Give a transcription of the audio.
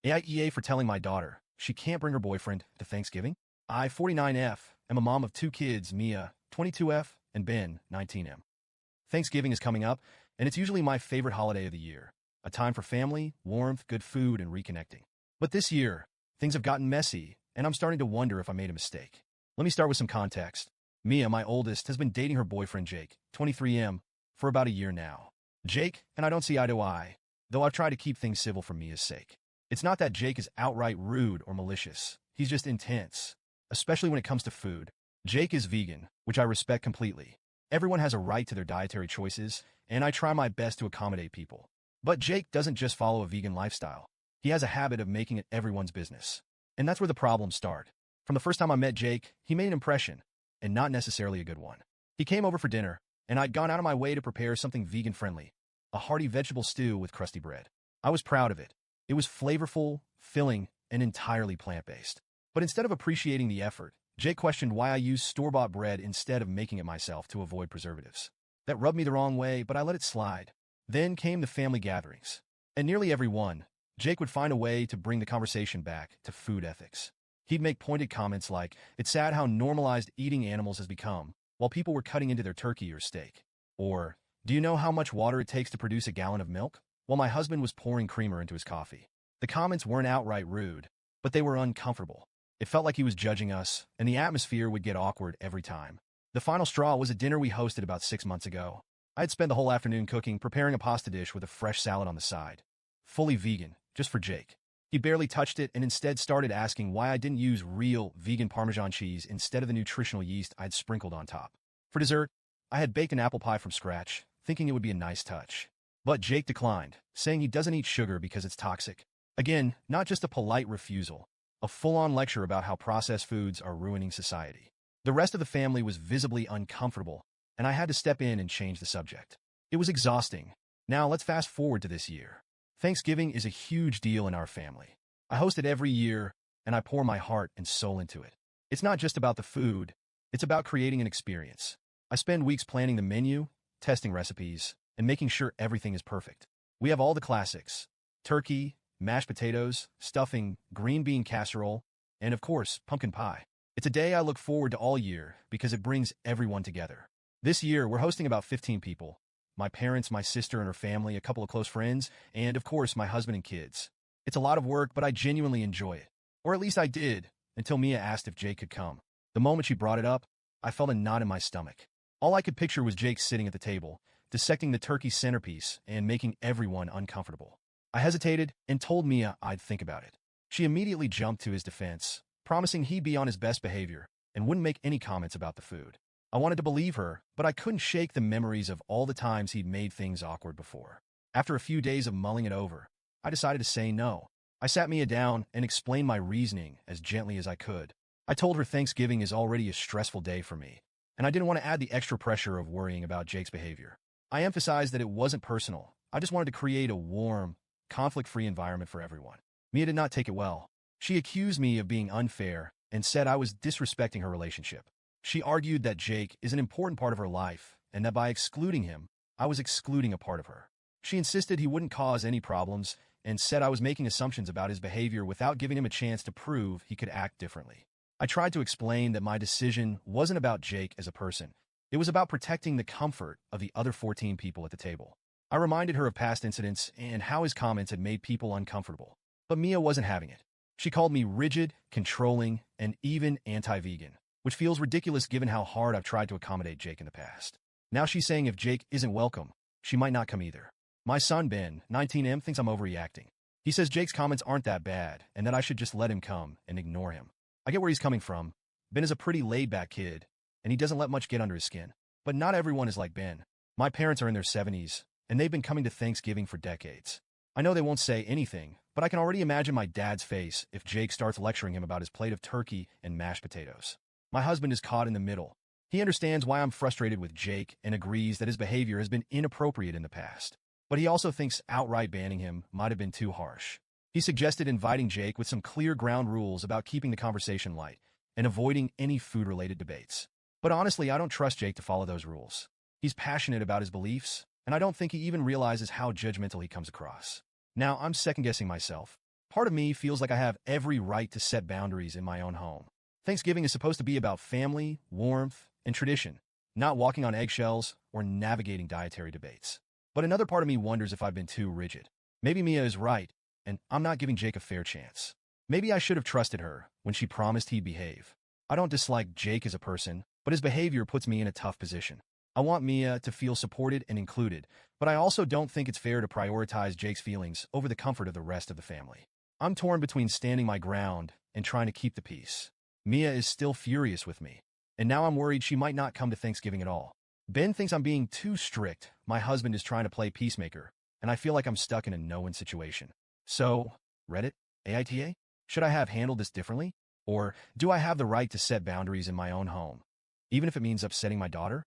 AITA for telling my daughter she can't bring her boyfriend to Thanksgiving. I, 49F, am a mom of two kids, Mia, 22F, and Ben, 19M. Thanksgiving is coming up, and it's usually my favorite holiday of the year, a time for family, warmth, good food, and reconnecting. But this year, things have gotten messy, and I'm starting to wonder if I made a mistake. Let me start with some context. Mia, my oldest, has been dating her boyfriend Jake, 23M, for about a year now. Jake and I don't see eye to eye, though I've tried to keep things civil for Mia's sake. It's not that Jake is outright rude or malicious. He's just intense, especially when it comes to food. Jake is vegan, which I respect completely. Everyone has a right to their dietary choices, and I try my best to accommodate people. But Jake doesn't just follow a vegan lifestyle. He has a habit of making it everyone's business. And that's where the problems start. From the first time I met Jake, he made an impression, and not necessarily a good one. He came over for dinner, and I'd gone out of my way to prepare something vegan-friendly, a hearty vegetable stew with crusty bread. I was proud of it. It was flavorful, filling, and entirely plant-based. But instead of appreciating the effort, Jake questioned why I used store-bought bread instead of making it myself to avoid preservatives. That rubbed me the wrong way, but I let it slide. Then came the family gatherings. And nearly every one, Jake would find a way to bring the conversation back to food ethics. He'd make pointed comments like, "It's sad how normalized eating animals has become, while people were cutting into their turkey or steak." Or, "Do you know how much water it takes to produce a gallon of milk?" While my husband was pouring creamer into his coffee. The comments weren't outright rude, but they were uncomfortable. It felt like he was judging us, and the atmosphere would get awkward every time. The final straw was a dinner we hosted about 6 months ago. I had spent the whole afternoon cooking, preparing a pasta dish with a fresh salad on the side. Fully vegan, just for Jake. He barely touched it and instead started asking why I didn't use real vegan Parmesan cheese instead of the nutritional yeast I'd sprinkled on top. For dessert, I had baked an apple pie from scratch, thinking it would be a nice touch. But Jake declined, saying he doesn't eat sugar because it's toxic. Again, not just a polite refusal, a full-on lecture about how processed foods are ruining society. The rest of the family was visibly uncomfortable, and I had to step in and change the subject. It was exhausting. Now let's fast forward to this year. Thanksgiving is a huge deal in our family. I host it every year, and I pour my heart and soul into it. It's not just about the food, it's about creating an experience. I spend weeks planning the menu, testing recipes, and making sure everything is perfect. We have all the classics: turkey, mashed potatoes, stuffing, green bean casserole, and of course, pumpkin pie. It's a day I look forward to all year because it brings everyone together. This year, we're hosting about 15 people. My parents, my sister and her family, a couple of close friends, and of course, my husband and kids. It's a lot of work, but I genuinely enjoy it. Or at least I did, until Mia asked if Jake could come. The moment she brought it up, I felt a knot in my stomach. All I could picture was Jake sitting at the table, dissecting the turkey centerpiece and making everyone uncomfortable. I hesitated and told Mia I'd think about it. She immediately jumped to his defense, promising he'd be on his best behavior and wouldn't make any comments about the food. I wanted to believe her, but I couldn't shake the memories of all the times he'd made things awkward before. After a few days of mulling it over, I decided to say no. I sat Mia down and explained my reasoning as gently as I could. I told her Thanksgiving is already a stressful day for me, and I didn't want to add the extra pressure of worrying about Jake's behavior. I emphasized that it wasn't personal. I just wanted to create a warm, conflict-free environment for everyone. Mia did not take it well. She accused me of being unfair and said I was disrespecting her relationship. She argued that Jake is an important part of her life and that by excluding him, I was excluding a part of her. She insisted he wouldn't cause any problems and said I was making assumptions about his behavior without giving him a chance to prove he could act differently. I tried to explain that my decision wasn't about Jake as a person. It was about protecting the comfort of the other 14 people at the table. I reminded her of past incidents and how his comments had made people uncomfortable. But Mia wasn't having it. She called me rigid, controlling, and even anti-vegan, which feels ridiculous given how hard I've tried to accommodate Jake in the past. Now she's saying if Jake isn't welcome, she might not come either. My son Ben, 19M, thinks I'm overreacting. He says Jake's comments aren't that bad and that I should just let him come and ignore him. I get where he's coming from. Ben is a pretty laid-back kid, and he doesn't let much get under his skin. But not everyone is like Ben. My parents are in their 70s, and they've been coming to Thanksgiving for decades. I know they won't say anything, but I can already imagine my dad's face if Jake starts lecturing him about his plate of turkey and mashed potatoes. My husband is caught in the middle. He understands why I'm frustrated with Jake and agrees that his behavior has been inappropriate in the past. But he also thinks outright banning him might have been too harsh. He suggested inviting Jake with some clear ground rules about keeping the conversation light and avoiding any food-related debates. But honestly, I don't trust Jake to follow those rules. He's passionate about his beliefs, and I don't think he even realizes how judgmental he comes across. Now, I'm second-guessing myself. Part of me feels like I have every right to set boundaries in my own home. Thanksgiving is supposed to be about family, warmth, and tradition, not walking on eggshells or navigating dietary debates. But another part of me wonders if I've been too rigid. Maybe Mia is right, and I'm not giving Jake a fair chance. Maybe I should have trusted her when she promised he'd behave. I don't dislike Jake as a person, but his behavior puts me in a tough position. I want Mia to feel supported and included, but I also don't think it's fair to prioritize Jake's feelings over the comfort of the rest of the family. I'm torn between standing my ground and trying to keep the peace. Mia is still furious with me, and now I'm worried she might not come to Thanksgiving at all. Ben thinks I'm being too strict. My husband is trying to play peacemaker, and I feel like I'm stuck in a no-win situation. So, Reddit, AITA, should I have handled this differently? Or do I have the right to set boundaries in my own home, even if it means upsetting my daughter?